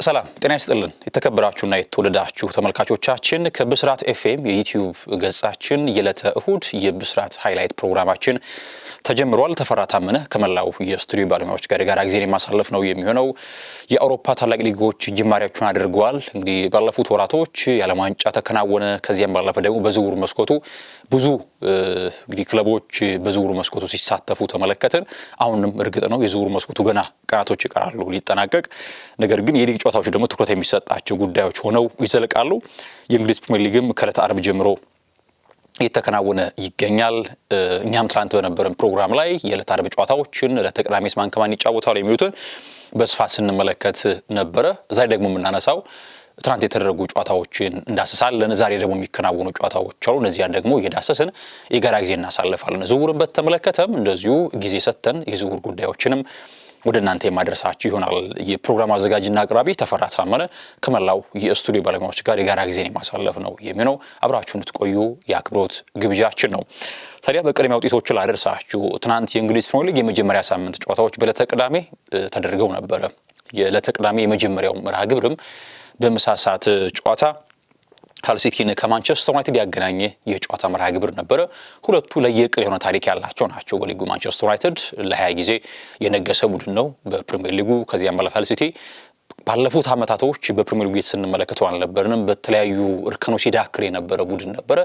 ሰላም ጤና ይስጥልን የተከበራችሁና የተወደዳችሁ ተመልካቾቻችን ከብስራት ኤፍኤም የዩቲዩብ ገጻችን የዕለተ እሁድ የብስራት ሃይላይት ፕሮግራማችን ተጀምሯል። ተፈራ ታመነ ከመላው የስቱዲዮ ባለሙያዎች ጋር ጊዜን የማሳለፍ ነው የሚሆነው። የአውሮፓ ታላቅ ሊጎች ጅማሬያቸውን አድርገዋል። እንግዲህ ባለፉት ወራቶች የዓለም ዋንጫ ተከናወነ። ከዚያም ባለፈ ደግሞ በዝውውር መስኮቱ ብዙ እንግዲህ ክለቦች በዝውውር መስኮቱ ሲሳተፉ ተመለከትን። አሁንም እርግጥ ነው የዝውውር መስኮቱ ገና ቀናቶች ይቀራሉ ሊጠናቀቅ። ነገር ግን የሊግ ጨዋታዎች ደግሞ ትኩረት የሚሰጣቸው ጉዳዮች ሆነው ይዘልቃሉ። የእንግሊዝ ፕሪሚየር ሊግም ከዕለተ ዓርብ ጀምሮ እየተከናወነ ይገኛል። እኛም ትናንት በነበረን ፕሮግራም ላይ የዕለተ ዓርብ ጨዋታዎችን ዕለተ ቅዳሜስ ማን ከማን ይጫወታል የሚሉትን በስፋት ስንመለከት ነበረ። ዛሬ ደግሞ የምናነሳው ትናንት የተደረጉ ጨዋታዎችን እንዳስሳለን። ዛሬ ደግሞ የሚከናወኑ ጨዋታዎች አሉ። እነዚያን ደግሞ እየዳሰስን የጋራ ጊዜ እናሳልፋለን። ዝውውርን በተመለከተም እንደዚሁ ጊዜ ሰጥተን የዝውውር ጉዳዮችንም ወደ እናንተ የማድረሳችሁ ይሆናል። የፕሮግራም አዘጋጅና አቅራቢ ተፈራ ታመነ ከመላው የስቱዲዮ ባለሙያዎች ጋር የጋራ ጊዜን የማሳለፍ ነው የሚሆነው። አብራችሁ እንድትቆዩ የአክብሮት ግብዣችን ነው። ታዲያ በቅድሚያ ውጤቶችን ላደርሳችሁ። ትናንት የእንግሊዝ ፕሪሚየር ሊግ የመጀመሪያ ሳምንት ጨዋታዎች በዕለተ ቅዳሜ ተደርገው ነበረ። የዕለተ ቅዳሜ የመጀመሪያው መርሃ ግብርም በምሳ ሰዓት ጨዋታ ሃል ሲቲን ከማንቸስተር ዩናይትድ ያገናኘ የጨዋታ መርሃ ግብር ነበረ። ሁለቱ ለየቅል የሆነ ታሪክ ያላቸው ናቸው በሊጉ። ማንቸስተር ዩናይትድ ለ20 ጊዜ የነገሰ ቡድን ነው በፕሪሚየር ሊጉ። ከዚያም ባለፈ ሃል ሲቲ ባለፉት አመታቶች በፕሪሚየር ሊግ ስንመለከተው አልነበርንም። በተለያዩ እርከኖች ሲዳክር የነበረ ቡድን ነበረ።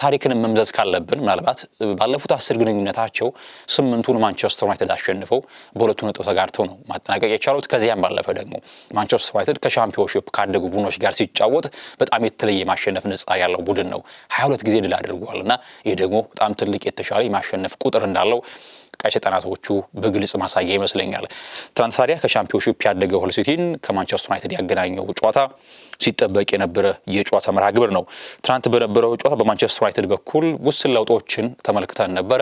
ታሪክን መምዘዝ ካለብን ምናልባት ባለፉት 10 ግንኙነታቸው 8ቱን ማንቸስተር ዩናይትድ አሸንፈው በሁለቱ ነጥብ ተጋርተው ነው ማጠናቀቅ የቻሉት። ከዚያም ባለፈ ደግሞ ማንቸስተር ዩናይትድ ከሻምፒዮንሺፕ ካደጉ ቡድኖች ጋር ሲጫወት በጣም የተለየ ማሸነፍ ንጻር ያለው ቡድን ነው። 22 ጊዜ ድል አድርጓልና ይህ ደግሞ በጣም ትልቅ የተሻለ የማሸነፍ ቁጥር እንዳለው ቀይ ሰይጣናቶቹ በግልጽ ማሳያ ይመስለኛል። ትናንት ታዲያ ከሻምፒዮንሺፕ ያደገው ሃል ሲቲን ከማንቸስተር ዩናይትድ ያገናኘው ጨዋታ ሲጠበቅ የነበረ የጨዋታ መርሃ ግብር ነው። ትናንት በነበረው ጨዋታ በማንቸስተር ዩናይትድ በኩል ውስን ለውጦችን ተመልክተን ነበረ።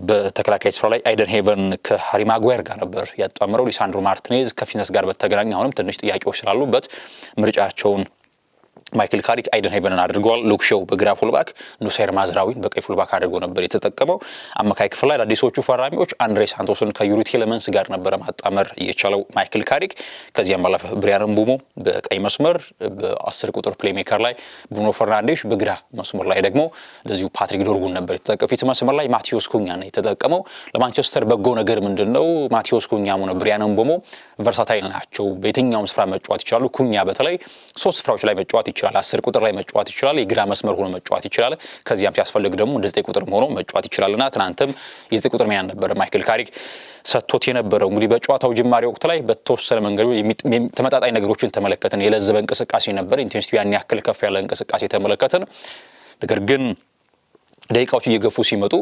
በተከላካይ ስፍራ ላይ አይደን ሄቨን ከሃሪ ማጓየር ጋር ነበር ያጣመረው። ሊሳንድሮ ማርቲኔዝ ከፊትነስ ጋር በተገናኘ አሁንም ትንሽ ጥያቄዎች ስላሉበት ምርጫቸውን ማይክል ካሪክ አይደን ሄቨንን አድርገዋል። ሉክ ሾው በግራ ፉልባክ፣ ኑሳይር ማዝራዊን በቀኝ ፉልባክ አድርጎ ነበር የተጠቀመው። አማካይ ክፍል ላይ አዲሶቹ ፈራሚዎች አንድሬ ሳንቶስን ከዩሪ ቴሌመንስ ጋር ነበር ማጣመር የቻለው ማይክል ካሪክ። ከዚያም ባለፈ ብሪያን ምቡሞ በቀኝ መስመር፣ በ10 ቁጥር ፕሌይሜከር ላይ ብሩኖ ፈርናንዴሽ፣ በግራ መስመር ላይ ደግሞ እንደዚሁ ፓትሪክ ዶርጉን ነበር የተጠቀመው። ፊት መስመር ላይ ማቴዎስ ኩኛ ነው የተጠቀመው። ለማንቸስተር በጎ ነገር ምንድነው? ማቴዎስ ኩኛም ሆነ ብሪያን ምቡሞ ቨርሳታይል ናቸው። በየትኛውም ስፍራ መጫወት ይችላሉ። ኩኛ በተለይ 3 ስፍራዎች ላይ መጫወት ይችላል። 10 ቁጥር ላይ መጫወት ይችላል። የግራ መስመር ሆኖ መጫወት ይችላል። ከዚያም ሲያስፈልግ ደግሞ እንደ 9 ቁጥር ሆኖ መጫወት ይችላልና ትናንትም የ9 ቁጥር ሚና ነበር ማይክል ካሪክ ሰጥቶት የነበረው። እንግዲህ በጨዋታው ጅማሬ ወቅት ላይ በተወሰነ መንገድ ተመጣጣኝ ነገሮችን ተመለከትን። የለዘበ እንቅስቃሴ ነበር። ኢንቴንሲቲ ያን ያክል ከፍ ያለ እንቅስቃሴ ተመለከትን። ነገር ግን ደቂቃዎች እየገፉ ሲመጡ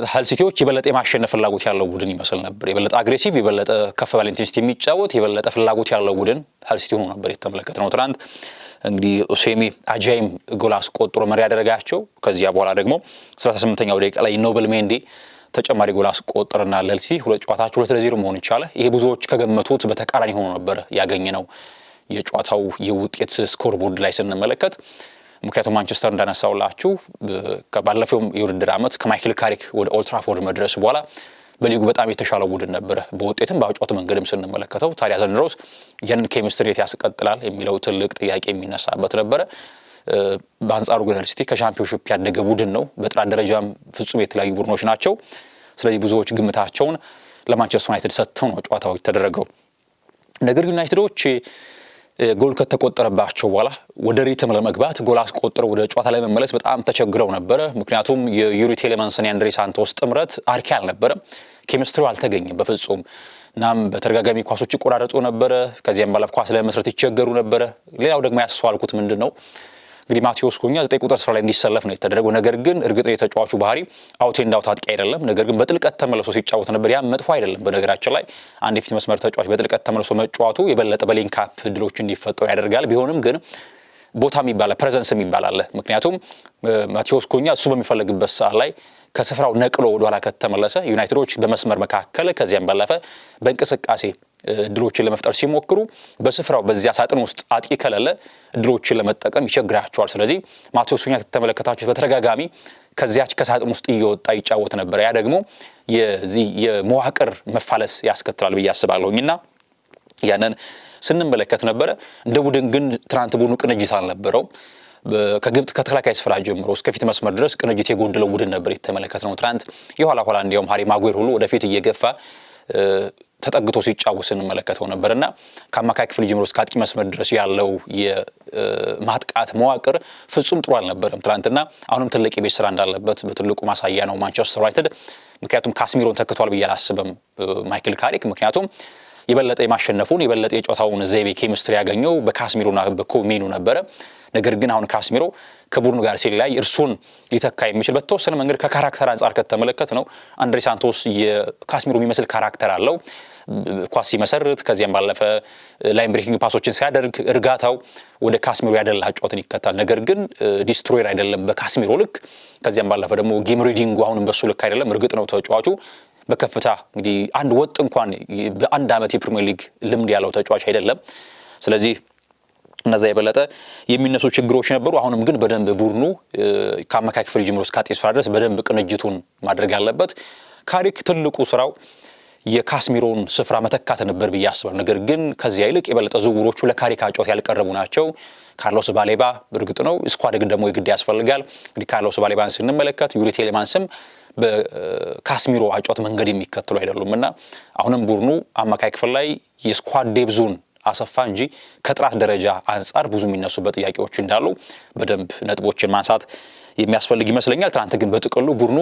ሃል ሲቲዎች የበለጠ የማሸነፍ ፍላጎት ያለው ቡድን ይመስል ነበር። የበለጠ አግሬሲቭ፣ የበለጠ ከፍ ባለ ኢንቴንሲቲ የሚጫወት የበለጠ ፍላጎት ያለው ቡድን ሃል ሲቲ ሆኖ ነበር የተመለከትነው ትናንት። እንግዲህ ኦሴሚ አጃይም ጎል አስቆጥሮ መሪ ያደረጋቸው። ከዚያ በኋላ ደግሞ 38ኛው ደቂቃ ላይ ኖብል ሜንዲ ተጨማሪ ጎል አስቆጥርና ለልሲ ሁለት ጨዋታቸው 2-0 መሆን ይቻለ። ይሄ ብዙዎች ከገመቱት በተቃራኒ ሆኖ ነበር ያገኘነው የጨዋታው የውጤት ስኮር ቦርድ ላይ ስንመለከት። ምክንያቱም ማንቸስተር እንዳነሳውላችሁ ከባለፈው የውድድር ዓመት ከማይክል ካሪክ ወደ ኦልድ ትራፎርድ መድረስ በኋላ በሊጉ በጣም የተሻለ ቡድን ነበር በውጤትም በአጫወት መንገድም ስንመለከተው። ታዲያ ዘንድሮስ ያንን ኬሚስትሪ ያስቀጥላል የሚለው ትልቅ ጥያቄ የሚነሳበት ነበረ። በአንጻሩ ግን ሃል ሲቲ ከሻምፒዮንሺፕ ያደገ ቡድን ነው። በጥራት ደረጃም ፍጹም የተለያዩ ቡድኖች ናቸው። ስለዚህ ብዙዎች ግምታቸውን ለማንቸስተር ዩናይትድ ሰጥተው ነው ጨዋታው የተደረገው። ነገር ግን ዩናይትዶች ጎል ከተቆጠረባቸው በኋላ ወደ ሪትም ለመግባት ጎል አስቆጥረው ወደ ጨዋታ ላይ መመለስ በጣም ተቸግረው ነበረ። ምክንያቱም የዩሪ ቴሌመንስና አንድሬ ሳንቶስ ጥምረት አርኪ አልነበረም። ኬሚስትሪው አልተገኘም በፍጹም። እናም በተደጋጋሚ ኳሶች ይቆራረጡ ነበረ። ከዚያም ባለፈ ኳስ ለመስራት ይቸገሩ ነበረ። ሌላው ደግሞ ያስተዋልኩት ምንድነው እንግዲህ ማቴዎስ ኩኛ 9 ቁጥር ስፍራ ላይ እንዲሰለፍ ነው የተደረገው። ነገር ግን እርግጥ የተጫዋቹ ባህሪ አውት ኤንድ አውት አጥቂ አይደለም። ነገር ግን በጥልቀት ተመልሶ ሲጫወት ነበር። ያ መጥፎ አይደለም። በነገራችን ላይ አንድ የፊት መስመር ተጫዋች በጥልቀት ተመልሶ መጫወቱ የበለጠ በሊንክ አፕ ድሎች እንዲፈጠሩ ያደርጋል። ቢሆንም ግን ቦታ የሚባል ፕሬዘንስ የሚባል አለ። ምክንያቱም ማቴዎስ ኩኛ እሱ በሚፈልግበት ሰዓት ላይ ከስፍራው ነቅሎ ወደ ኋላ ከተመለሰ ዩናይትዶች በመስመር መካከል ከዚያም ባለፈ በእንቅስቃሴ ድሎችን ለመፍጠር ሲሞክሩ በስፍራው በዚያ ሳጥን ውስጥ አጥቂ ከሌለ ድሎችን ለመጠቀም ይቸግራቸዋል። ስለዚህ ማቴዎስ ኩኛ ተመለከታችሁ በተደጋጋሚ ከዚያች ከሳጥን ውስጥ እየወጣ ይጫወት ነበር። ያ ደግሞ የመዋቅር መፋለስ ያስከትላል ብዬ አስባለሁኝና ያንን ስንመለከት ነበር። እንደ ቡድን ግን ትናንት ቡድኑ ቅንጅት አልነበረው። ከግብጽ ከተከላካይ ስፍራ ጀምሮ እስከ ፊት መስመር ድረስ ቅንጅት የጎደለው ቡድን ነበር የተመለከተው። ትናንት የኋላ እንዲያውም ሃሪ ማጉዌር ሁሉ ወደፊት እየገፋ ተጠግቶ ሲጫወት እንመለከተው ነበርና ከአማካይ ክፍል ጀምሮ እስከ አጥቂ መስመር ድረስ ያለው የማጥቃት መዋቅር ፍጹም ጥሩ አልነበረም ትናንትና። አሁንም ትልቅ የቤት ስራ እንዳለበት በትልቁ ማሳያ ነው ማንቸስተር ዩናይትድ። ምክንያቱም ካስሚሮን ተክቷል ብዬ አላስብም ማይክል ካሪክ። ምክንያቱም የበለጠ የማሸነፉን የበለጠ የጨዋታውን ዘይቤ ኬሚስትሪ ያገኘው በካስሚሮና በኮሜኑ ነበረ። ነገር ግን አሁን ካስሚሮ ከቡድኑ ጋር ሲለያይ እርሱን ሊተካ የሚችል በተወሰነ መንገድ ከካራክተር አንጻር ከተመለከት ነው አንድሬ ሳንቶስ የካስሚሮ የሚመስል ካራክተር አለው። ኳስ ሲመሰርት ከዚያም ባለፈ ላይን ብሬኪንግ ፓሶችን ሲያደርግ እርጋታው ወደ ካስሚሮ ያደላ ጨዋታን ይከታል። ነገር ግን ዲስትሮየር አይደለም በካስሚሮ ልክ። ከዚያም ባለፈ ደግሞ ጌም ሪዲንጉ አሁንም በሱ ልክ አይደለም። እርግጥ ነው ተጫዋቹ በከፍታ እንግዲህ አንድ ወጥ እንኳን በአንድ ዓመት የፕሪሚየር ሊግ ልምድ ያለው ተጫዋች አይደለም። ስለዚህ እነዛ የበለጠ የሚነሱ ችግሮች ነበሩ። አሁንም ግን በደንብ ቡድኑ ከአማካይ ክፍል ጀምሮ እስከ አጥቂ ስፍራ ድረስ በደንብ ቅንጅቱን ማድረግ ያለበት። ካሪክ ትልቁ ስራው የካስሚሮን ስፍራ መተካት ነበር ብዬ አስባለሁ። ነገር ግን ከዚያ ይልቅ የበለጠ ዝውውሮቹ ለካሪክ ጨዋታ ያልቀረቡ ናቸው። ካርሎስ ባሌባ እርግጥ ነው ስኳድ ደግሞ የግድ ያስፈልጋል። እንግዲህ ካርሎስ ባሌባን ስንመለከት ዩሪ ቴሌማንስም በካስሚሮ አጫወት መንገድ የሚከተሉ አይደሉምና አሁንም ቡድኑ አማካይ ክፍል ላይ የስኳድ ዴብዙን አሰፋ እንጂ ከጥራት ደረጃ አንጻር ብዙ የሚነሱበት ጥያቄዎች እንዳሉ በደንብ ነጥቦችን ማንሳት የሚያስፈልግ ይመስለኛል። ትናንት ግን በጥቅሉ ቡድኑ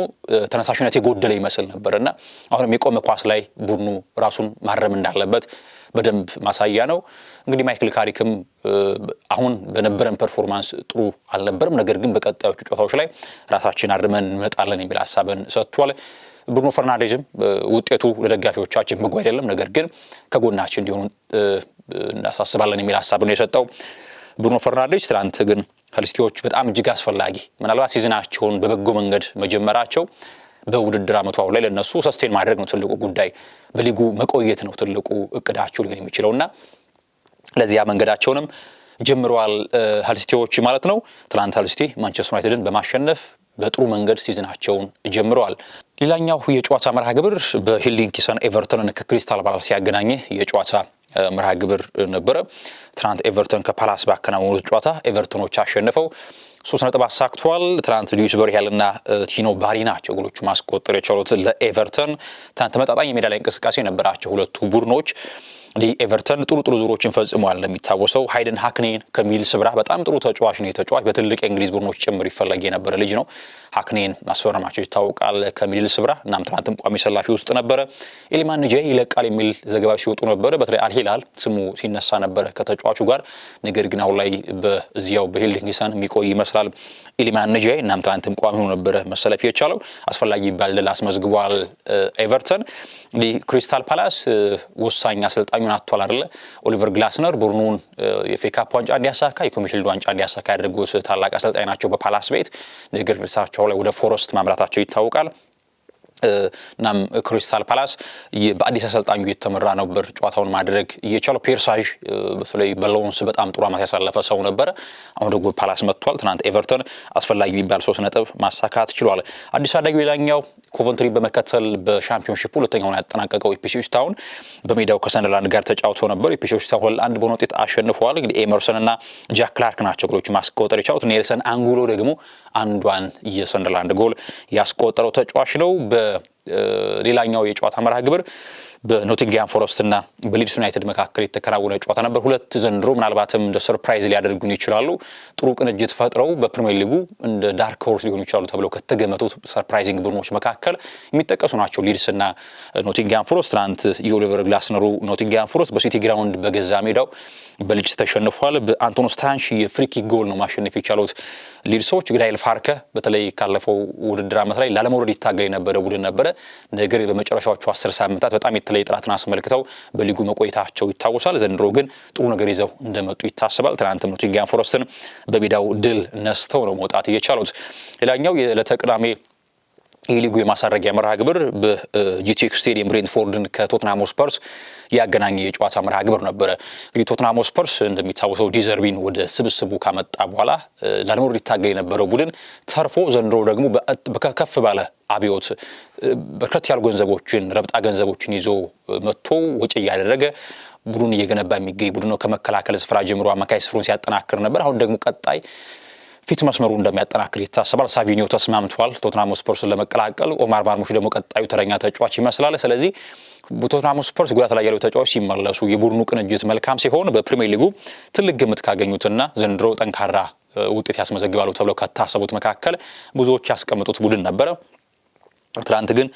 ተነሳሽነት የጎደለ ይመስል ነበርና አሁንም የቆመ ኳስ ላይ ቡድኑ ራሱን ማረም እንዳለበት በደንብ ማሳያ ነው። እንግዲህ ማይክል ካሪክም አሁን በነበረን ፐርፎርማንስ ጥሩ አልነበረም። ነገር ግን በቀጣዮቹ ጨዋታዎች ላይ ራሳችን አርመን እንመጣለን የሚል ሐሳብን ሰጥቷል። ብሩኖ ፈርናንዴዝም ውጤቱ ለደጋፊዎቻችን በጎ አይደለም፣ ነገር ግን ከጎናችን እንዲሆኑ እናሳስባለን የሚል ሐሳብ ነው የሰጠው ብሩኖ ፈርናንዴዝ። ትናንት ግን ሄልሲቲዎች በጣም እጅግ አስፈላጊ ምናልባት ሲዝናቸውን በበጎ መንገድ መጀመራቸው በውድድር ዓመቱ ላይ ለነሱ ሰስቴን ማድረግ ነው ትልቁ ጉዳይ፣ በሊጉ መቆየት ነው ትልቁ እቅዳቸው ሊሆን የሚችለውና ለዚያ መንገዳቸውንም ጀምረዋል ሄልሲቲዎች ማለት ነው። ትናንት ሄልሲቲ ማንቸስተር ዩናይትድን በማሸነፍ በጥሩ መንገድ ሲዝናቸውን ጀምረዋል። ሌላኛው የጨዋታ መርሃ ግብር በሂሊንኪሰን ኤቨርተንን ከክሪስታል ፓላስ ያገናኘ የጨዋታ መርሃ ግብር ነበረ። ትናንት ኤቨርተን ከፓላስ ባከናወኑት ጨዋታ ኤቨርተኖች አሸንፈው 3 ነጥብ አሳክቷል። ትናንት ሉዊስ በርያልና ቲኖ ባሪ ናቸው ጎሎቹ ማስቆጠር የቻሉት ለኤቨርተን። ትናንት ተመጣጣኝ የሜዳ ላይ እንቅስቃሴ ነበራቸው ሁለቱ ቡድኖች። ኤቨርተን ጥሩ ዙሮችን ፈጽሟል። እንደሚታወሰው ሃይደን ሃክኔን ከሚድልስብራ በጣም ጥሩ ተጫዋች ነው። የተጫዋች በትልቅ የእንግሊዝ ቡድኖች ጭምር ይፈለግ የነበረ ልጅ ነው። ሃክኔን ማስፈረማቸው ይታወቃል ከሚድልስብራ። እናም ትናንትም ቋሚ ሰላፊ ውስጥ ነበረ። ኤሊማን ንጄ ይለቃል የሚል ዘገባዎች ሲወጡ ነበረ። በተለይ አልሂላል ስሙ ሲነሳ ነበረ ከተጫዋቹ ጋር። ነገር ግን አሁን ላይ በዚያው በሂሊንኪሰን የሚቆይ ይመስላል ኤሊማን ንጄ። እናም ትናንትም ቋሚ ሆኖ ነበረ መሰለፍ የቻለው። አስፈላጊ ባል ድል አስመዝግቧል ኤቨርተን። ክሪስታል ፓላስ ወሳኝ አሰልጣኙን አጥቷል አይደለ? ኦሊቨር ግላስነር ቡድኑን የኤፍኤ ካፕ ዋንጫ እንዲያሳካ የኮሚሽን ዋንጫ እንዲያሳካ ያደረጉት ታላቅ አሰልጣኝ ናቸው በፓላስ ቤት። ነገር ግን እሳቸው ላይ ወደ ፎረስት ማምራታቸው ይታወቃል። እናም ክሪስታል ፓላስ በአዲስ አሰልጣኙ የተመራ ነበር ጨዋታውን ማድረግ እየቻለው። ፒየርሳጅ በተለይ በሎንስ በጣም ጥሩ ዓመት ያሳለፈ ሰው ነበረ። አሁን ደግሞ ፓላስ መጥቷል። ትናንት ኤቨርተን አስፈላጊ የሚባል 3 ነጥብ ማሳካት ችሏል። አዲስ አዳጊው ሌላኛው ኮቨንትሪ በመከተል በሻምፒዮንሺፕ ሁለተኛውን ያጠናቀቀው ኢፕስዊች ታውን በሜዳው ከሰንደርላንድ ጋር ተጫውተው ነበር። ኢፕስዊች ታውን 2-1 በሆነ ውጤት አሸንፈዋል። እንግዲህ ኤመርሰን እና ጃክ ክላርክ ናቸው ጎሎቹ ማስቆጠር የቻሉት። ኔልሰን አንጉሎ ደግሞ አንዷን የሰንደርላንድ ጎል ያስቆጠረው ተጫዋች ነው። በሌላኛው የጨዋታ መርሃ ግብር በኖቲንግሃም ፎረስት እና በሊድስ ዩናይትድ መካከል የተከናወነ ጨዋታ ነበር። ሁለት ዘንድሮ ምናልባትም እንደ ሰርፕራይዝ ሊያደርጉን ይችላሉ። ጥሩ ቅንጅት ፈጥረው በፕሪሚየር ሊጉ እንደ ዳርክ ሆርስ ሊሆኑ ይችላሉ ተብለው ከተገመቱት ሰርፕራይዚንግ ቡድኖች መካከል የሚጠቀሱ ናቸው ሊድስ እና ኖቲንግሃም ፎረስት። ትናንት የኦሊቨር ግላስነሩ ኖቲንግሃም ፎረስት በሲቲ ግራውንድ በገዛ ሜዳው በሊድስ ተሸንፏል። በአንቶኒ ስታንች የፍሪኪክ ጎል ነው ማሸነፍ የቻሉት ሊድሶች። ግዳይል ፋርከ በተለይ ካለፈው ውድድር ዓመት ላይ ላለመውረድ ይታገል የነበረ ቡድን ነበረ። ነገር በመጨረሻዎቹ 10 ሳምንታት በጣም የተለየ ጥራትን አስመልክተው በሊጉ መቆየታቸው ይታወሳል። ዘንድሮ ግን ጥሩ ነገር ይዘው እንደመጡ ይታሰባል። ትናንትም ኖቲንግሃም ፎረስትን በሜዳው ድል ነስተው ነው መውጣት የቻሉት። ሌላኛው የዕለተ ቅዳሜ የሊጉ የማሳረጊያ መርሃ ግብር በጂቲኤክስ ስቴዲየም ብሬንትፎርድን ከቶትናም ስፐርስ ያገናኘ የጨዋታ መርሃ ግብር ነበረ። እንግዲህ ቶትናም ስፐርስ እንደሚታወሰው ዲዘርቢን ወደ ስብስቡ ካመጣ በኋላ ላለመውረድ ይታገል የነበረው ቡድን ተርፎ ዘንድሮ ደግሞ በከፍ ባለ አብዮት በርከት ያሉ ገንዘቦችን ረብጣ ገንዘቦችን ይዞ መጥቶ ወጪ እያደረገ ቡድን እየገነባ የሚገኝ ቡድን ነው። ከመከላከል ስፍራ ጀምሮ አማካይ ስፍሩን ሲያጠናክር ነበር። አሁን ደግሞ ቀጣይ ፊት መስመሩ እንደሚያጠናክር ይታሰባል። ሳቪኒዮ ተስማምቷል ቶተንሃም ስፐርስን ለመቀላቀል። ኦማር ማርሙሽ ደግሞ ቀጣዩ ተረኛ ተጫዋች ይመስላል። ስለዚህ ቶተንሃም ስፐርስ ጉዳት ላይ ያለው ተጫዋች ሲመለሱ የቡድኑ ቅንጅት መልካም ሲሆን በፕሪሚየር ሊጉ ትልቅ ግምት ካገኙትና ዘንድሮ ጠንካራ ውጤት ያስመዘግባሉ ተብሎ ከታሰቡት መካከል ብዙዎች ያስቀምጡት ቡድን ነበረ። ትናንት ግን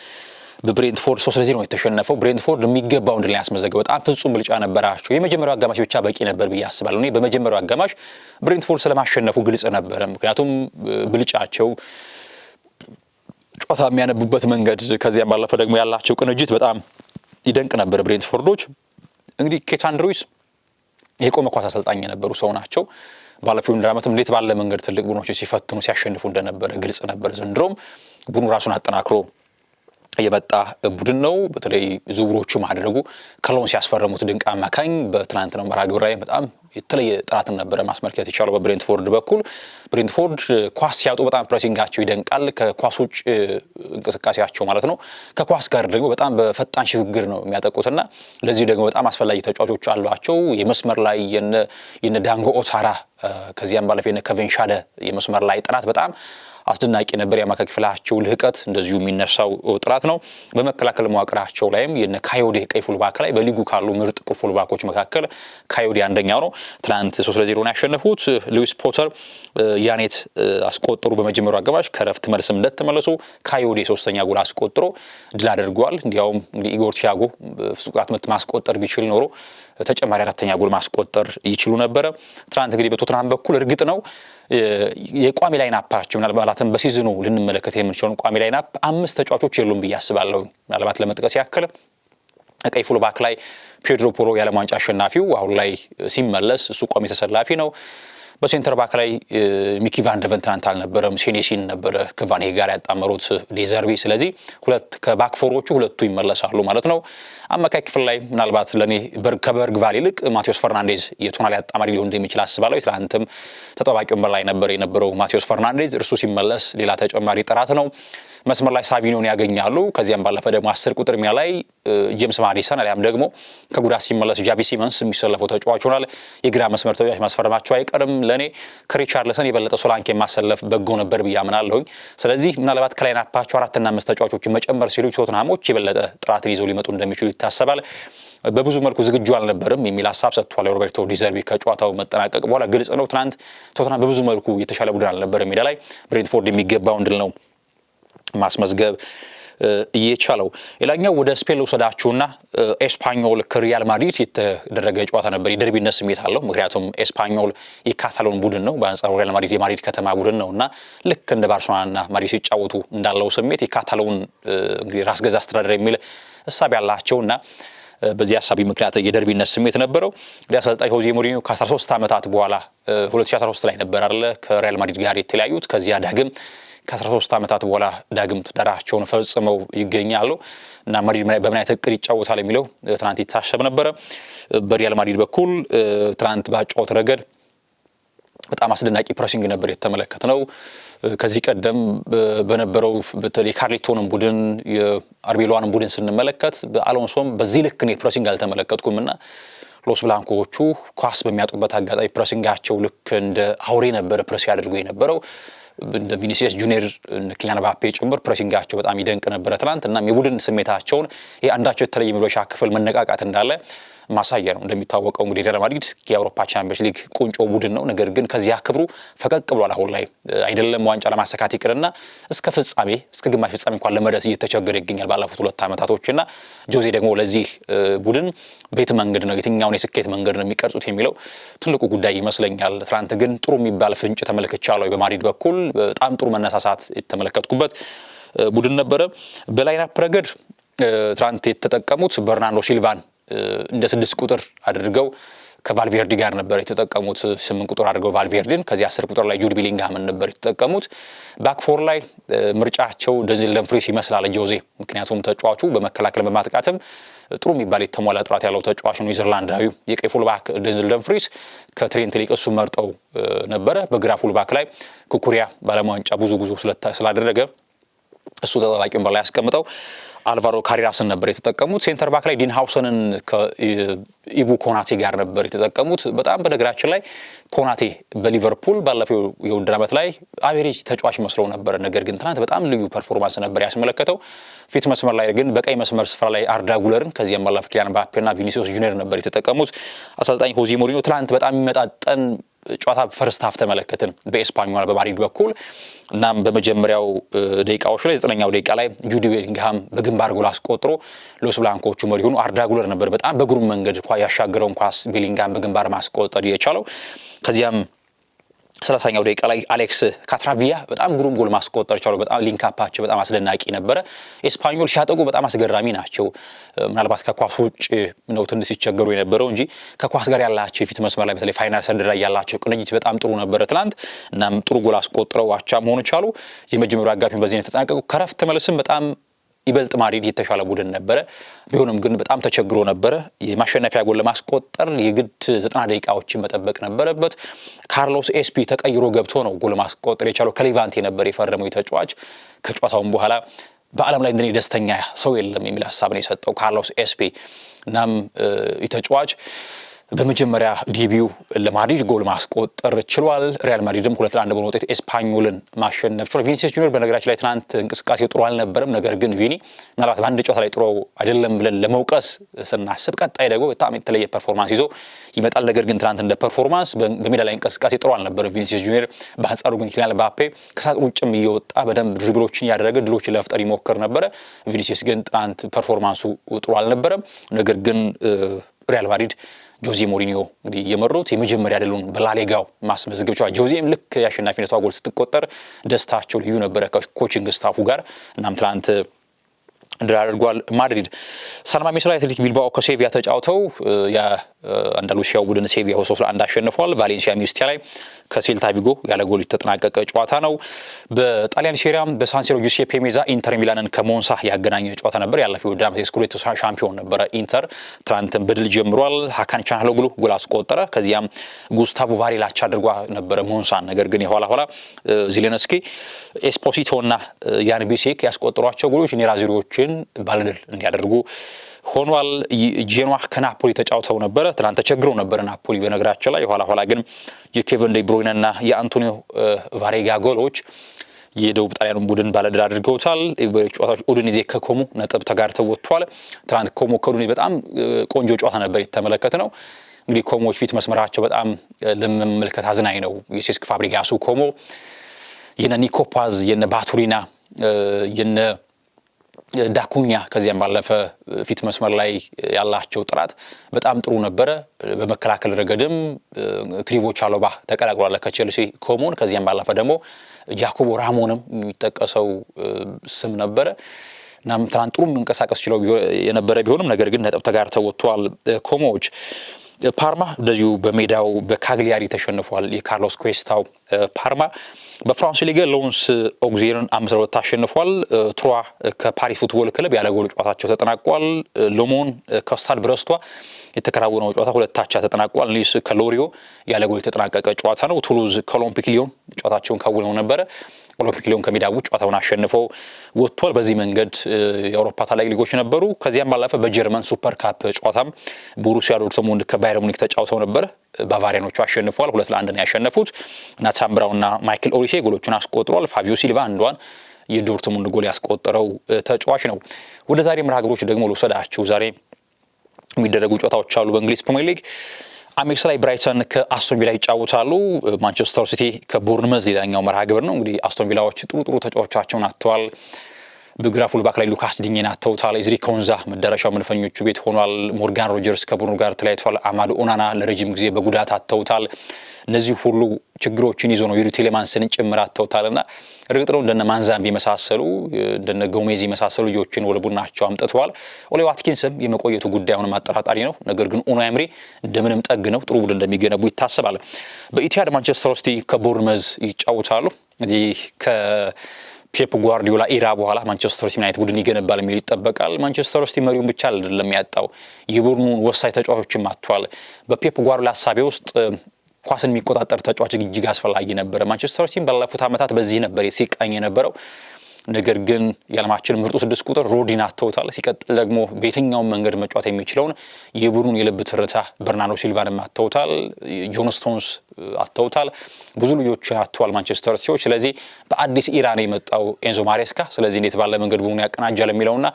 በብሬንትፎርድ 3-0 ነው የተሸነፈው። ብሬንትፎርድ የሚገባውን ድል ያስመዘገበው በጣም ፍጹም ብልጫ ነበራቸው። የመጀመሪያው አጋማሽ ብቻ በቂ ነበር ብዬ አስባለሁ። እኔ በመጀመሪያው አጋማሽ ብሬንትፎርድ ስለማሸነፉ ግልጽ ነበረ። ምክንያቱም ብልጫቸው ጨዋታ የሚያነቡበት መንገድ ከዚያም ባለፈ ደግሞ ያላቸው ቅንጅት በጣም ይደንቅ ነበር። ብሬንትፎርዶች እንግዲህ ኬት አንድሩስ የቆመ ኳስ አሰልጣኝ የነበሩ ሰው ናቸው። ባለፈው ዓመትም እንዴት ባለ መንገድ ትልቅ ቡድኖች ሲፈትኑ ሲያሸንፉ እንደነበረ ግልጽ ነበር። ዘንድሮም ቡድኑ ራሱን አጠናክሮ የመጣ ቡድን ነው። በተለይ ዝውውሮቹ ማድረጉ ከሎን ሲያስፈረሙት ድንቅ አማካኝ በትናንትናው መርሃ ግብር ላይ በጣም የተለየ ጥራትን ነበረ ማስመልከት የቻለው በብሬንትፎርድ በኩል። ብሬንትፎርድ ኳስ ሲያጡ በጣም ፕሬሲንጋቸው ይደንቃል። ከኳስ ውጭ እንቅስቃሴያቸው ማለት ነው። ከኳስ ጋር ደግሞ በጣም በፈጣን ሽግግር ነው የሚያጠቁትና ለዚህ ደግሞ በጣም አስፈላጊ ተጫዋቾች አሏቸው። የመስመር ላይ የነ ዳንጎ ኦታራ ከዚያም ባለፈ የነ ከቬን ሻደ የመስመር ላይ ጥራት በጣም አስደናቂ ነበር። የአማካይ ክፍላቸው ልህቀት እንደዚሁ የሚነሳው ጥራት ነው። በመከላከል መዋቅራቸው ላይም የነ ካዮዴ ቀይ ፉልባክ ላይ በሊጉ ካሉ ምርጥ ፉልባኮች መካከል ካዮዴ አንደኛው ነው። ትናንት 3-0 ነው ያሸነፉት። ሉዊስ ፖተር ያኔት አስቆጥሩ በመጀመሪያው አጋማሽ ከረፍት መልስም እንደተመለሱ ካዮዴ ሶስተኛ ጎል አስቆጥሮ ድል አድርጓል። እንዲያውም እንግዲህ ኢጎር ቲያጎ ፍጹም ቅጣት ምት ማስቆጠር ቢችል ኖሮ ተጨማሪ አራተኛ ጎል ማስቆጠር ይችሉ ነበረ። ትናንት እንግዲህ በቶተንሃም በኩል እርግጥ ነው የቋሚ ላይን አፓቸው ምናልባትም በሲዝኑ ልንመለከት የምንችለው ቋሚ ላይን አፕ 5 ተጫዋቾች የሉም ብዬ አስባለሁ። ምናልባት ለመጥቀስ ያክል ቀይ ፉልባክ ላይ ፔድሮ ፖሮ የዓለም ዋንጫ አሸናፊው አሁን ላይ ሲመለስ እሱ ቋሚ ተሰላፊ ነው። በሴንተር ባክ ላይ ሚኪ ቫን ደቨን ትናንት አልነበረም። ሴኔሲን ነበረ ከቫኔ ጋር ያጣመሩት ዴዘርቢ። ስለዚህ ከባክ ፎሮቹ ሁለቱ ይመለሳሉ ማለት ነው። አማካይ ክፍል ላይ ምናልባት ለኔ ከበርግ ቫል ይልቅ ማቴዎስ ፈርናንዴዝ የቶናሊ አጣማሪ ሊሆን እንደሚችል አስባለሁ። ትናንትም ተጠባቂ ወንበር ላይ ነበር የነበረው ማቴዎስ ፈርናንዴዝ። እርሱ ሲመለስ ሌላ ተጨማሪ ጥራት ነው። መስመር ላይ ሳቪኒዮን ያገኛሉ። ከዚያም ባለፈ ደግሞ 10 ቁጥር ሚያ ላይ ጄምስ ማዲሰን አሊያም ደግሞ ከጉዳት ሲመለስ ጃቪ ሲመንስ የሚሰለፈው ተጫዋች ሆኗል። የግራ መስመር ተጫዋች ማስፈረማቸው አይቀርም። ለኔ ከሪቻርልሰን የበለጠ ሶላንኬ ማሰለፍ በጎ ነበር ብያምናለሁኝ። ስለዚህ ምናልባት ከላይን አፓቸው 4 እና 5 ተጫዋቾችን መጨመር ሲሉ ቶተንሃሞች የበለጠ ጥራትን ይዘው ሊመጡ እንደሚችሉ ይታሰባል። በብዙ መልኩ ዝግጁ አልነበርም የሚል ሀሳብ ሰጥቷል ሮቤርቶ ዲዘርቢ ከጨዋታው መጠናቀቅ በኋላ። ግልጽ ነው ትናንት ቶተንሃም በብዙ መልኩ የተሻለ ቡድን አልነበረም። ሜዳ ላይ ብሬንትፎርድ የሚገባውን ድል ነው ማስመዝገብ እየቻለው። ሌላኛው ወደ ስፔን ልውሰዳችሁና ኤስፓኞል ከሪያል ማድሪድ የተደረገ ጨዋታ ነበር። የደርቢነት ስሜት አለው። ምክንያቱም ኤስፓኞል የካታሎን ቡድን ነው፣ በአንጻሩ ሪያል ማድሪድ የማድሪድ ከተማ ቡድን ነውና ልክ እንደ ባርሴሎናና ማድሪድ ሲጫወቱ እንዳለው ስሜት የካታሎን እንግዲህ ራስ ገዝ አስተዳደር የሚል ሐሳብ ያላቸውና በዚህ ሐሳቢ ምክንያት የደርቢነት ስሜት ነበረው። አሰልጣኝ ሆዜ ሞሪኒዮ ከ13 ዓመታት በኋላ 2013 ላይ ነበር አይደለ ከሪያል ማድሪድ ጋር የተለያዩት። ከዚያ ዳግም ከ13 ዓመታት በኋላ ዳግም ትዳራቸውን ፈጽመው ይገኛሉ እና ማድሪድ በምን አይነት እቅድ ይጫወታል የሚለው ትናንት ይታሰብ ነበረ። በሪያል ማድሪድ በኩል ትናንት ባጫወት ረገድ በጣም አስደናቂ ፕሬሲንግ ነበር የተመለከትነው። ከዚህ ቀደም በነበረው በተለይ ካርሊቶንን ቡድን የአርቤሎዋንን ቡድን ስንመለከት በአሎንሶም በዚህ ልክ ነው ፕሬሲንግ አልተመለከትኩምና ሎስ ብላንኮቹ ኳስ በሚያጡበት አጋጣሚ ፕሬሲንጋቸው ልክ እንደ አውሬ ነበር ፕሬስ ያደርጉ የነበረው። እንደ ቪኒሲየስ ጁኒየር ኪሊያን ምባፔ ጭምር ፕሬሲንጋቸው በጣም ይደንቅ ነበር ትናንት። እና የቡድን ስሜታቸውን አንዳቸው የተለየ መልበሻ ክፍል መነቃቃት እንዳለ ማሳያ ነው። እንደሚታወቀው እንግዲህ ሪያል ማድሪድ የአውሮፓ ቻምፒየንስ ሊግ ቁንጮ ቡድን ነው። ነገር ግን ከዚያ ክብሩ ፈቀቅ ብሏል። አሁን ላይ አይደለም ዋንጫ ለማሳካት ይቅርና እስከ ግማሽ ፍጻሜ እንኳን ለመድረስ እየተቸገረ ይገኛል ባለፉት 2 ዓመታቶችና ጆዜ ደግሞ ለዚህ ቡድን ቤት መንገድ ነው የትኛውን የስኬት መንገድ ነው የሚቀርጹት የሚለው ትልቁ ጉዳይ ይመስለኛል። ትናንት ግን ጥሩ የሚባል ፍንጭ ተመልክቻለሁ። በማድሪድ በኩል በጣም ጥሩ መነሳሳት የተመለከትኩበት ቡድን ነበረ። በላይናፕ ረገድ ትናንት የተጠቀሙት በርናርዶ ሲልቫን እንደ 6 ቁጥር አድርገው ከቫልቬርዲ ጋር ነበር የተጠቀሙት። 8 ቁጥር አድርገው ቫልቬርዲን ከዚህ 10 ቁጥር ላይ ጁድ ቤሊንግሃምን ነበር የተጠቀሙት። ባክፎር ላይ ምርጫቸው ደንዝል ደምፍሪስ ይመስላል ጆዜ። ምክንያቱም ተጫዋቹ በመከላከል በማጥቃትም ጥሩ የሚባል የተሟላ ጥራት ያለው ተጫዋች ነው። ኔዘርላንዳዊው የቀይ ፉልባክ ደንዝል ደምፍሪስ ከትሬንት ይልቅ እሱ መርጠው ነበረ። በግራ ፉልባክ ላይ ኩኩሪያ ባለሟንጫ ብዙ ስላደረገ እሱ ተጠባቂ ወንበር ላይ ያስቀምጠው አልቫሮ ካሬራስን ነበር የተጠቀሙት። ሴንተር ባክ ላይ ዲን ሃውሰንን ከኢቡ ኮናቴ ጋር ነበር የተጠቀሙት። በጣም በነገራችን ላይ ኮናቴ በሊቨርፑል ባለፈው የውድድር ዓመት ላይ አቬሬጅ ተጫዋች መስለው ነበር። ነገር ግን ትናንት በጣም ልዩ ፐርፎርማንስ ነበር ያስመለከተው። ፊት መስመር ላይ ግን በቀይ መስመር ስፍራ ላይ አርዳ ጉለርን ከዚያም ባለፈ ኪሊያን ምባፔና ቪኒሲዮስ ጁኒየር ነበር የተጠቀሙት። አሰልጣኝ ሆዜ ሞሪኒዮ ትናንት በጣም የሚመጣጠን ጨዋታ ፈርስት ሃፍ ተመለከትን በኤስፓኞል በማድሪድ በኩል። እናም በመጀመሪያው ደቂቃዎች ላይ 9ኛው ደቂቃ ላይ ጁዲ ቤሊንግሃም በግንባር ጎል አስቆጥሮ ሎስ ብላንኮቹ መሪ ሆኑ። አርዳ ጉለር ነበር በጣም በግሩም መንገድ ያሻገረውን ኳስ ቤሊንግሃም በግንባር ማስቆጠር የቻለው። ከዚያም 30ኛው ደቂቃ ላይ አሌክስ ካትራቪያ በጣም ግሩም ጎል ማስቆጠር ቻለው። በጣም ሊንካፓቸው በጣም አስደናቂ ነበረ። ኤስፓኞል ሲያጠቁ በጣም አስገራሚ ናቸው። ምናልባት ከኳስ ውጭ ነው ትንሽ ሲቸገሩ የነበረው እንጂ ከኳስ ጋር ያላቸው የፊት መስመር ላይ በተለይ ፋይናል ሰርድ ላይ ያላቸው ቅንጅት በጣም ጥሩ ነበረ ትናንት። እናም ጥሩ ጎል አስቆጥረው አቻ መሆን ቻሉ። የመጀመሪያው አጋማሽ በዚህ ተጠናቀቁ። ከረፍት መልስም በጣም ይበልጥ ማድሪድ የተሻለ ቡድን ነበረ። ቢሆንም ግን በጣም ተቸግሮ ነበረ። የማሸነፊያ ጎል ለማስቆጠር የግድ 90 ደቂቃዎችን መጠበቅ ነበረበት። ካርሎስ ኤስፒ ተቀይሮ ገብቶ ነው ጎል ማስቆጠር የቻለው። ከሌቫንቴ ነበር የፈረመው ተጫዋች። ከጨዋታውም በኋላ በዓለም ላይ እንደኔ ደስተኛ ሰው የለም የሚል ሐሳብ ነው የሰጠው ካርሎስ ኤስፒ። እናም ተጫዋች በመጀመሪያ ዲቢው ለማድሪድ ጎል ማስቆጠር ችሏል። ሪያል ማድሪድም 2-1 በሆነ ውጤት ኤስፓኞልን ማሸነፍ ችሏል። ቪኒሲየስ ጁኒየር በነገራችን ላይ ትናንት እንቅስቃሴ ጥሩ አልነበረም። ነገር ግን ቪኒ ምናልባት በአንድ ጨዋታ ላይ ጥሩ አይደለም ብለን ለመውቀስ ስናስብ ቀጣይ ደግሞ በጣም የተለየ ፐርፎርማንስ ይዞ ይመጣል። ነገር ግን ትናንት እንደ ፐርፎርማንስ በሜዳ ላይ እንቅስቃሴ ጥሩ አልነበረም ቪኒሲየስ ጁኒየር። በአንጻሩ ግን ኪሊያን ምባፔ ከሳጥን ውጭም እየወጣ በደንብ ድሪብሎችን ያደረገ ድሎችን ለመፍጠር ይሞክር ነበረ። ቪኒሲየስ ግን ትናንት ፐርፎርማንሱ ጥሩ አልነበረም። ነገር ግን ሪያል ማድሪድ ጆዜ ሞሪኒዮ እንግዲህ የመሩት የመጀመሪያ ድሉን በላሊጋው ማስመዝገብ ቻለ። ጆዜም ልክ የአሸናፊነቷ ጎል ስትቆጠር ደስታቸው ልዩ ነበረ ከኮቺንግ ስታፉ ጋር። እናም ትናንት ድል አድርጓል ማድሪድ። ሳን ማሜስ ላይ አትሌቲክ ቢልባኦ ከሴቪያ ተጫውተው የአንዳሉሲያው ቡድን ሴቪያ 3-1 አሸንፏል። ቫሌንሲያ ሚስቲያ ላይ ከሴልታ ቪጎ ያለ ጎል የተጠናቀቀ ጨዋታ ነው። በጣሊያን ሴሪያም በሳንሲሮ ጁሴፔ ሜዛ ኢንተር ሚላንን ከሞንሳ ያገናኘ ጨዋታ ነበር። ያለፈው ውድድር ዓመት የስኩዴቶ ሻምፒዮን ነበረ ኢንተር። ትናንትም በድል ጀምሯል። ሃካን ቻንሃሎግሉ ጎል አስቆጠረ። ከዚያም ጉስታቮ ቫሬላ አቻ አድርጓ ነበረ ሞንሳን። ነገር ግን የኋላ ዚሌንስኪ ኤስፖሲቶና ያን ቢሴክ ያስቆጠሯቸው ጎሎች ኔራዚሪዎችን ባለድል እንዲያደርጉ ሆኗል። ጄኖዋ ከናፖሊ ተጫውተው ነበረ። ትናንት ተቸግረው ነበረ ናፖሊ በነገራቸው ላይ። ኋላ ግን የኬቨን ዴ ብሩይነ እና የአንቶኒዮ ቫሬጋ ጎሎች የደቡብ ጣሊያኑን ቡድን ባለድል አድርገውታል። በጨዋታዎች ኡዲኔዜ ከኮሞ ነጥብ ተጋርተው ወጥቷል። ትናንት ኮሞ ከኡዲኔዜ በጣም ቆንጆ ጨዋታ ነበር የተመለከትነው። እንግዲህ ኮሞዎች ፊት መስመራቸው በጣም ለመመልከት አዝናኝ ነው። የሴስክ ፋብሪጋሱ ኮሞ፣ የነ ኒኮፓዝ፣ የነ ባቱሪና፣ የነ ዳኩኛ ከዚያም ባለፈ ፊት መስመር ላይ ያላቸው ጥራት በጣም ጥሩ ነበረ። በመከላከል ረገድም ትሪቮ ቻሎባ ተቀላቅሏል ከቼልሲ ኮሞን። ከዚያም ባለፈ ደግሞ ጃኮቦ ራሞንም የሚጠቀሰው ስም ነበረ። እናም ትናንት ጥሩ መንቀሳቀስ ችለው የነበረ ቢሆንም ነገር ግን ነጥብ ተጋርተው ወጥተዋል ኮሞዎች። ፓርማ እንደዚሁ በሜዳው በካግሊያሪ ተሸንፏል። የካርሎስ ኩዌስታው ፓርማ በፍራንስ ሊግ ሎንስ ኦግዜርን 5-2 አሸንፏል። ትሯ ከፓሪስ ፉትቦል ክለብ ያለ ጎል ጨዋታቸው ተጠናቋል። ሎሞን ከስታድ ብረስቷ የተከናወነው ጨዋታ 2-2 ተጠናቋል። ኒስ ከሎሪዮ ያለ ጎል የተጠናቀቀ ጨዋታ ነው። ቱሉዝ ከኦሎምፒክ ሊዮን ጨዋታቸውን ከውነው ነበረ። ኦሎምፒክ ሊዮን ከሜዳ ውጭ ጨዋታውን አሸንፈው ወጥቷል። በዚህ መንገድ የአውሮፓ ታላቅ ሊጎች ነበሩ። ከዚያም ባለፈ በጀርመን ሱፐር ካፕ ጨዋታም ቦሩሲያ ዶርትሙንድ ከባየር ሙኒክ ተጫውተው ነበር። ባቫሪያኖቹ አሸንፈዋል። 2-1 ነው ያሸነፉት። ናታን ብራውንና ማይክል ኦሪሴ ጎሎቹን አስቆጥሯል። ፋቢዮ ሲልቫ አንዷን የዶርትሙንድ ጎል ያስቆጠረው ተጫዋች ነው። ወደ ዛሬ መርሃ ግብሮች ደግሞ ልውሰዳችሁ። ዛሬ የሚደረጉ ጨዋታዎች አሉ በእንግሊዝ ፕሪሚየር ሊግ። አሜሪካ ላይ ብራይተን ከአስቶን ቪላ ይጫወታሉ። ማንቸስተር ሲቲ ከቦርንመዝ ሌላኛው መርሃ ግብር ነው። እንግዲህ አስቶን ቪላዎች ጥሩ ተጫዋቾቻቸውን አጥተዋል። በግራ ፉልባክ ላይ ሉካስ ዲኝን አጥተውታል። ኤዝሪ ኮንዛ መዳረሻው መድፈኞቹ ቤት ሆኗል። ሞርጋን ሮጀርስ ከቡድኑ ጋር ተለያይቷል። አማዱ ኦናና ለረጅም ጊዜ በጉዳት አጥተውታል። እነዚህ ሁሉ ችግሮችን ይዞ ነው ዩሪ ቴሌማንስን ጭምር አጥተውታልና እርግጥ ነው እንደነ ማንዛምቢ የመሳሰሉ እንደነ ጎሜዝ የመሳሰሉ ልጆችን ወደ ቡድናቸው አምጥተዋል። ኦሊ ዋትኪንስም የመቆየቱ ጉዳይ አሁንም አጠራጣሪ ነው። ነገር ግን ኡናይ ኤምሪ እንደምንም ጠግ ነው ጥሩ ቡድን እንደሚገነቡ ይታሰባል። በኢቲሃድ ማንቸስተር ሲቲ ከቦርንመዝ ይጫወታሉ። እንግዲህ ፔፕ ጓርዲዮላ ኢራ በኋላ ማንቸስተር ዩናይትድ ቡድን ይገነባል የሚል ይጠበቃል። ማንቸስተር ሲቲ መሪውን ብቻ አይደለም ያጣው፣ የቡድኑን ወሳኝ ተጫዋቾችም አጥቷል። በፔፕ ጓርዲዮላ ሐሳቤ ውስጥ ኳስን የሚቆጣጠር ተጫዋች እጅግ አስፈላጊ ነበር። ማንቸስተር ሲቲ ባለፉት ዓመታት በዚህ ነበር ሲቃኝ የነበረው። ነገር ግን የዓለማችን ምርጡ 6 ቁጥር ሮድሪን አጥተውታል። ሲቀጥል ደግሞ በየትኛው መንገድ መጫወት የሚችለውን የቡድኑን የልብ ትርታ በርናርዶ ሲልቫንም አጥተውታል። ጆን ስቶንስ አጥተውታል። ብዙ ልጆችን አጥተዋል ማንቸስተር ሲቲዎች። ስለዚህ በአዲስ ኢራን የመጣው ኤንዞ ማሬስካ ስለዚህ እንዴት ባለ መንገድ ቡድኑን ያቀናጃል የሚለውና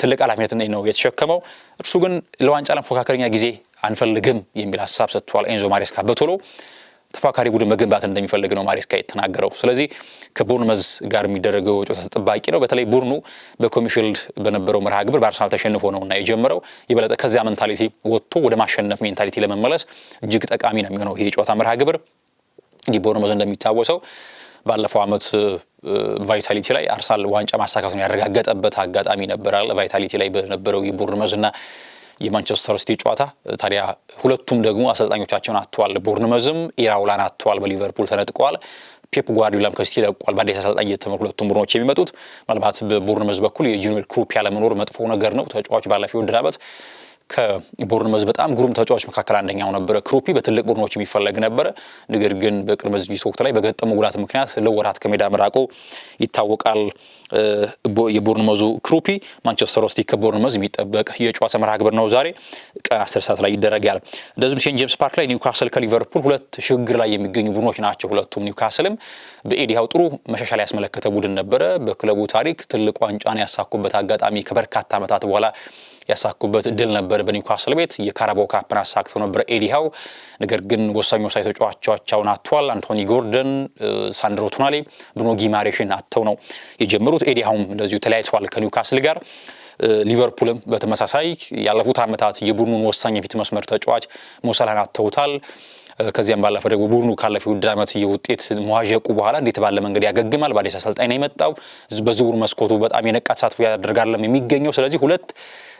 ትልቅ ኃላፊነት ነው የተሸከመው። እርሱ ግን ለዋንጫ ለመፎካከረኛ ጊዜ አንፈልግም የሚል ሐሳብ ሰጥቷል። ኤንዞ ማሬስካ በቶሎ ተፋካሪ ቡድን መገንባት እንደሚፈልግ ነው ማሬስካ የተናገረው። ስለዚህ ከቦርንመዝ ጋር የሚደረገው ጨዋታ ተጠባቂ ነው። በተለይ ቡድኑ በኮሚሽልድ በነበረው መርሃ ግብር በአርሰናል ተሸንፎ ነውና የጀመረው የበለጠ ከዚያ ሜንታሊቲ ወጥቶ ወደ ማሸነፍ ሜንታሊቲ ለመመለስ እጅግ ጠቃሚ ነው የሚሆነው ይሄ ጨዋታ መርሃ ግብር። እንግዲህ ቦርንመዝ እንደሚታወሰው ባለፈው ዓመት ቫይታሊቲ ላይ አርሰናል ዋንጫ ማሳካቱን ያረጋገጠበት አጋጣሚ ነበራል። ቫይታሊቲ ላይ በነበረው የቦርንመዝና የማንቸስተር ሲቲ ጨዋታ ታዲያ ሁለቱም ደግሞ አሰልጣኞቻቸውን አጥተዋል። ቦርንመዝም ኢራውላን አጥተዋል፣ በሊቨርፑል ተነጥቀዋል። ፔፕ ጓርዲዮላም ከሲቲ ለቋል። በአዲስ አሰልጣኝ የተመሩ ሁለቱም ቡድኖች የሚመጡት ምናልባት በቦርንመዝ በኩል የጁኒየር ክሩፒ ያለመኖር መጥፎ ነገር ነው። ተጫዋች ባለፈው ውድድር ዓመት ከቦርንመዝ በጣም ግሩም ተጫዋች መካከል አንደኛው ነበረ። ክሩፒ በትልቅ ቡድኖች የሚፈለግ ነበረ። ነገር ግን በቅድመ ዝግጅት ወቅት ላይ በገጠመው ጉዳት ምክንያት ለወራት ከሜዳ መራቁ ይታወቃል። የቦርንመዙ ክሩፒ ማንቸስተር ሲቲ ከቦርንመዝ የሚጠበቅ የጨዋታ መርሃ ግብር ነው ዛሬ ቀን 10 ሰዓት ላይ ይደረጋል። እንደዚሁም ሴንት ጄምስ ፓርክ ላይ ኒውካስል ከሊቨርፑል ሁለት ሽግግር ላይ የሚገኙ ቡድኖች ናቸው ሁለቱም። ኒውካስልም በኤዲሃው ጥሩ መሻሻል ያስመለከተ ቡድን ነበረ። በክለቡ ታሪክ ትልቅ ዋንጫን ያሳኩበት አጋጣሚ ከበርካታ ዓመታት በኋላ ያሳኩበት ድል ነበር። በኒውካስል ቤት የካራባኦ ካፕን አሳክተው ነበር ኤዲሃው። ነገር ግን ወሳኝ ተጫዋቾቻቸውን አጥተዋል። አንቶኒ ጎርደን፣ ሳንድሮ ቶናሊ፣ ብሩኖ ጊማሬሽን አጥተው ነው የጀመሩት። ኤዲሃውም እንደዚሁ ተለያይተዋል ከኒውካስል ጋር። ሊቨርፑልም በተመሳሳይ ያለፉት ዓመታት የቡድኑን ወሳኝ የፊት መስመር ተጫዋች ሞሳላህን አጥተውታል። ከዚያም ባለፈ ደግሞ ቡድኑ ካለፈው ውድድር ዓመት የውጤት መዋዠቁ በኋላ እንዴት ባለ መንገድ ያገግማል። በአዲስ አሰልጣኝ ነው የመጣው። በዝውውር መስኮቱ በጣም የነቃ ተሳትፎ ያደርጋለም የሚገኘው። ስለዚህ ሁለት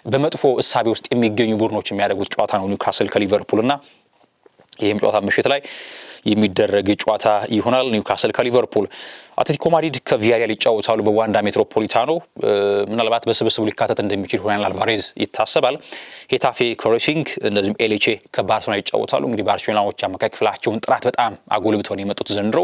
በመጥፎ እሳቤ ውስጥ የሚገኙ ቡድኖች የሚያደርጉት ጨዋታ ነው ኒውካስል ከሊቨርፑልና ይህም ጨዋታ ምሽት ላይ የሚደረግ ጨዋታ ይሆናል። ኒውካስል ከሊቨርፑል። አትሌቲኮ ማድሪድ ከቪያሪያል ይጫወታሉ በዋንዳ ሜትሮፖሊታኖ። ምናልባት በስብስቡ ሊካተት እንደሚችል ሁሊያን አልቫሬዝ ይታሰባል። ሄታፌ ከሬሲንግ እንደዚሁም ኤሌቼ ከባርሴሎና ይጫወታሉ። እንግዲህ ባርሴሎናዎች አማካይ ክፍላቸውን ጥራት በጣም አጎልብተው ነው የመጡት ዘንድሮ።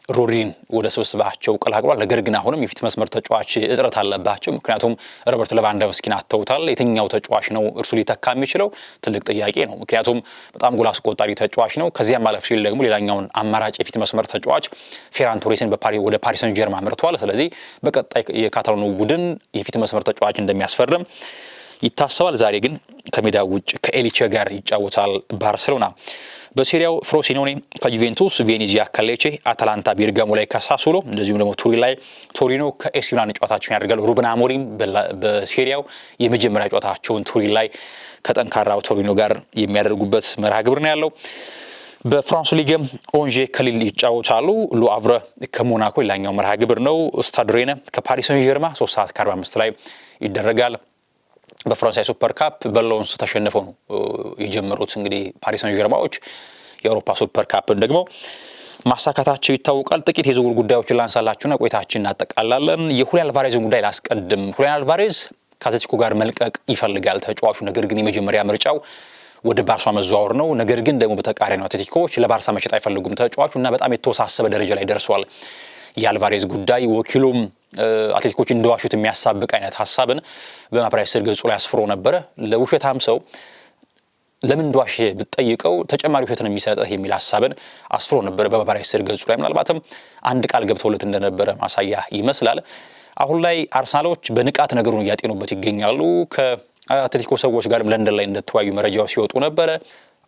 ሮድሪን ወደ ስብስባቸው ቀላቅሏል። ነገር ግን አሁንም የፊት መስመር ተጫዋች እጥረት አለባቸው። ምክንያቱም ሮበርት ሌቫንዶቭስኪን አጥተውታል። የትኛው ተጫዋች ነው እርሱ ሊተካ የሚችለው ትልቅ ጥያቄ ነው። ምክንያቱም በጣም ጎል አስቆጣሪ ተጫዋች ነው። ከዚያም ማለፍ ሲል ደግሞ ሌላኛውን አማራጭ የፊት መስመር ተጫዋች ፌራን ቶሬስን ወደ ፓሪስ ሰን ጀርማ አምርቷል። ስለዚህ በቀጣይ የካታሎኑ ቡድን የፊት መስመር ተጫዋች እንደሚያስፈርም ይታሰባል። ዛሬ ግን ከሜዳ ውጭ ከኤሊቼ ጋር ይጫወታል ባርሴሎና። በሴሪያው ፍሮሲኖኔ ከዩቬንቱስ፣ ቬኔዚያ ከሌቼ፣ አታላንታ ቤርጋሞ ላይ ከሳሱሎ፣ እንደዚሁም ደግሞ ቱሪን ላይ ቶሪኖ ከኤሲ ሚላን ጨዋታቸውን ያደርጋሉ። ሩበን አሞሪም በሴሪያው የመጀመሪያ ጨዋታቸውን ቱሪን ላይ ከጠንካራው ቶሪኖ ጋር የሚያደርጉበት መርሃ ግብር ነው ያለው። በፍራንስ ሊግም ኦንዤ ከሊል ይጫወታሉ። ሉአቭረ ከሞናኮ ሌላኛው መርሃ ግብር ነው። ስታድ ሬነ ከፓሪስ ሰን ጀርማ 3:45 ላይ ይደረጋል። በፍራንሳይ ሱፐር ካፕ በሎንስ ተሸንፈው ነው የጀመሩት። እንግዲህ ፓሪስ ሰን ጀርማዎች የአውሮፓ ሱፐር ካፕን ደግሞ ማሳካታቸው ይታወቃል። ጥቂት የዝውውር ጉዳዮችን ላንሳላችሁና ቆይታችን እናጠቃላለን። የሁሊያን አልቫሬዝን ጉዳይ ላስቀድም። ሁሊያን አልቫሬዝ ከአትሌቲኮ ጋር መልቀቅ ይፈልጋል ተጫዋቹ። ነገር ግን የመጀመሪያ ምርጫው ወደ ባርሳ መዘዋወር ነው። ነገር ግን ደግሞ በተቃራኒ ነው አትሌቲኮዎች ለባርሳ መሸጥ አይፈልጉም ተጫዋቹ እና በጣም የተወሳሰበ ደረጃ ላይ ደርሷል የአልቫሬዝ ጉዳይ። ወኪሉም አትሌቲኮች እንደዋሹት የሚያሳብቅ አይነት ሐሳብን በማህበራዊ ስር ገጹ ላይ አስፍሮ ነበረ። ለውሸታም ሰው ለምን እንደዋሽ ብትጠይቀው ተጨማሪ ውሸትን የሚሰጥህ የሚል ሐሳብን አስፍሮ ነበረ በማህበራዊ ስር ገጹ ላይ። ምናልባትም አንድ ቃል ገብተውለት እንደነበረ ማሳያ ይመስላል። አሁን ላይ አርሰናሎች በንቃት ነገሩን እያጤኑበት ይገኛሉ። ከአትሌቲኮ ሰዎች ጋርም ለንደን ላይ እንደተወያዩ መረጃዎች ሲወጡ ነበረ።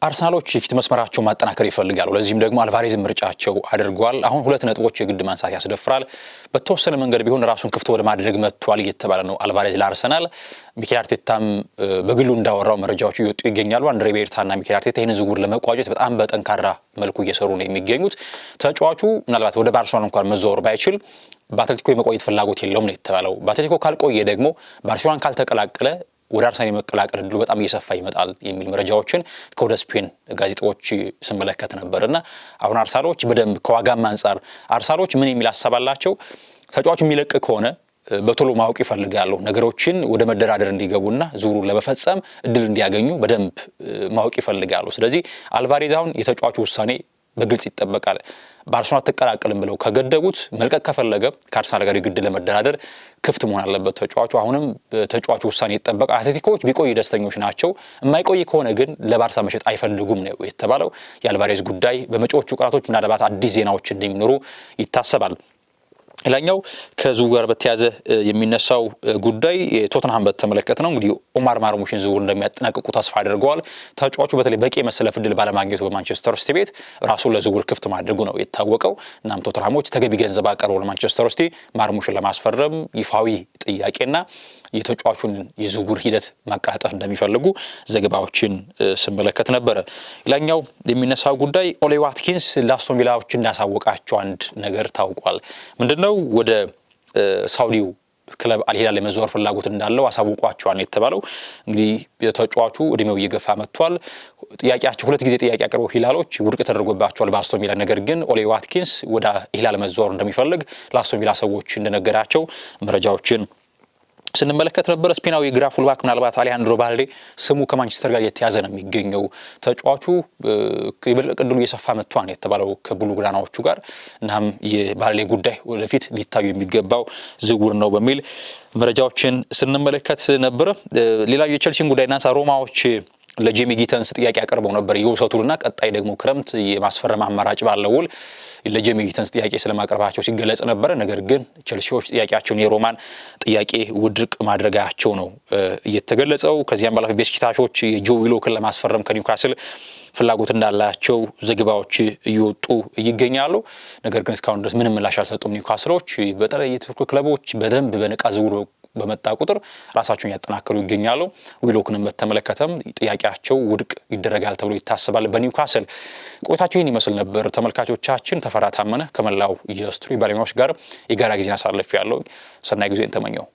አርሰናሎች የፊት መስመራቸው ማጠናከር ይፈልጋሉ። ለዚህም ደግሞ አልቫሬዝን ምርጫቸው አድርጓል። አሁን ሁለት ነጥቦች የግድ ማንሳት ያስደፍራል። በተወሰነ መንገድ ቢሆን ራሱን ክፍት ወደ ማድረግ መጥቷል እየተባለ ነው አልቫሬዝ ለአርሰናል። ሚኬል አርቴታም በግሉ እንዳወራው መረጃዎች እየወጡ ይገኛሉ። አንድሬ ቤርታና ሚኬል አርቴታ ይህን ዝውውር ለመቋጨት በጣም በጠንካራ መልኩ እየሰሩ ነው የሚገኙት። ተጫዋቹ ምናልባት ወደ ባርሴሎና እንኳን መዘዋወር ባይችል በአትሌቲኮ የመቆየት ፍላጎት የለውም ነው የተባለው። በአትሌቲኮ ካልቆየ ደግሞ ባርሴሎናን ካልተቀላቀለ ወደ አርሰናል የመቀላቀል እድሉ በጣም እየሰፋ ይመጣል የሚል መረጃዎችን ከወደ ስፔን ጋዜጦች ስመለከት ነበርና አሁን አርሰናሎች በደንብ ከዋጋም አንፃር አርሰናሎች ምን የሚል ሐሳብ አላቸው? ተጫዋቹ የሚለቅ ከሆነ በቶሎ ማወቅ ይፈልጋሉ። ነገሮችን ወደ መደራደር እንዲገቡና ዙሩን ለመፈጸም እድል እንዲያገኙ በደንብ ማወቅ ይፈልጋሉ። ስለዚህ አልቫሬዝ አሁን የተጫዋቹ ውሳኔ በግልጽ ይጠበቃል። በአርሰናል ተቀላቀልም ብለው ከገደቡት መልቀቅ ከፈለገ ከአርሰናል ጋር ግድ ለመደራደር ክፍት መሆን አለበት ተጫዋቹ። አሁንም ተጫዋቹ ውሳኔ ይጠበቃል። አትሌቲኮች ቢቆይ ደስተኞች ናቸው። የማይቆይ ከሆነ ግን ለባርሳ መሸጥ አይፈልጉም ነው የተባለው። የአልቫሬዝ ጉዳይ በመጪዎቹ ቀናቶች ምናልባት አዲስ ዜናዎች እንደሚኖሩ ይታሰባል። ሌላኛው ከዝውውር ጋር በተያያዘ የሚነሳው ጉዳይ ቶተንሃም በተመለከተ ነው። እንግዲህ ኦማር ማርሙሽን ዝውውር እንደሚያጠናቅቁ ተስፋ አድርገዋል። ተጫዋቹ በተለይ በቂ መሰለፍ ዕድል ባለማግኘቱ በማንቸስተር ሲቲ ቤት ራሱን ለዝውውር ክፍት ማድረጉ ነው የታወቀው። እናም ቶተንሃሞች ተገቢ ገንዘብ አቀርበው ለማንቸስተር ሲቲ ማርሙሽን ለማስፈረም ይፋዊ ጥያቄና የተጫዋቹን የዝውውር ሂደት ማቀላጠፍ እንደሚፈልጉ ዘገባዎችን ስመለከት ነበረ። ሌላኛው የሚነሳው ጉዳይ ኦሌ ዋትኪንስ ለአስቶን ቪላዎች እንዳሳወቃቸው አንድ ነገር ታውቋል። ምንድነው? ወደ ሳውዲው ክለብ አልሂላል የመዘዋወር ፍላጎት እንዳለው አሳውቋቸዋል የተባለው። እንግዲህ የተጫዋቹ እድሜው እየገፋ መጥቷል። ጥያቄያቸው ሁለት ጊዜ ጥያቄ አቅርበው ሂላሎች ውድቅ ተደርጎባቸዋል በአስቶን ቪላ። ነገር ግን ኦሌ ዋትኪንስ ወደ ሂላል መዘዋወር እንደሚፈልግ ለአስቶን ቪላ ሰዎች እንደነገራቸው መረጃዎችን ስንመለከት ነበር። ስፔናዊ ግራ ፉልባክ ምናልባት አሌሃንድሮ ባልዴ ስሙ ከማንቸስተር ጋር የተያዘ ነው የሚገኘው። ተጫዋቹ የመልቀቅ ዕድሉ እየሰፋ መጥቷል የተባለው ከብሉ ግራናዎቹ ጋር። እናም የባልዴ ጉዳይ ወደፊት ሊታዩ የሚገባው ዝውውር ነው በሚል መረጃዎችን ስንመለከት ነበር። ሌላው የቼልሲን ጉዳይ እናንሳ። ሮማዎች ለጄሚ ጊተንስ ጥያቄ አቀርበው ነበር የውሰቱና ቀጣይ ደግሞ ክረምት የማስፈረም አማራጭ ባለው ውል ለጄሚ ጊተንስ ጥያቄ ስለማቅረባቸው ሲገለጽ ነበር። ነገር ግን ቼልሲዎች ጥያቄያቸውን የሮማን ጥያቄ ውድቅ ማድረጋቸው ነው እየተገለጸው። ከዚያም ባለፈ ቤስኪታሾች የጆ ዊሎክን ለማስፈረም ከኒውካስል ፍላጎት እንዳላቸው ዘገባዎች እየወጡ ይገኛሉ። ነገር ግን እስካሁን ድረስ ምንም ምላሽ አልሰጡም ኒውካስሎች። በተለይ የቱርክ ክለቦች በደንብ በንቃት ዝውውር በመጣ ቁጥር ራሳቸውን ያጠናከሩ ይገኛሉ። ዊሎክንም በተመለከተም ጥያቄያቸው ውድቅ ይደረጋል ተብሎ ይታሰባል በኒውካስል። ቆይታችን ይህን ይመስል ነበር ተመልካቾቻችን። ተፈራ ታመነ ከመላው የስቱዲዮ ባለሙያዎች ጋር የጋራ ጊዜን አሳልፌያለሁ። ሰናይ ጊዜን ተመኘው።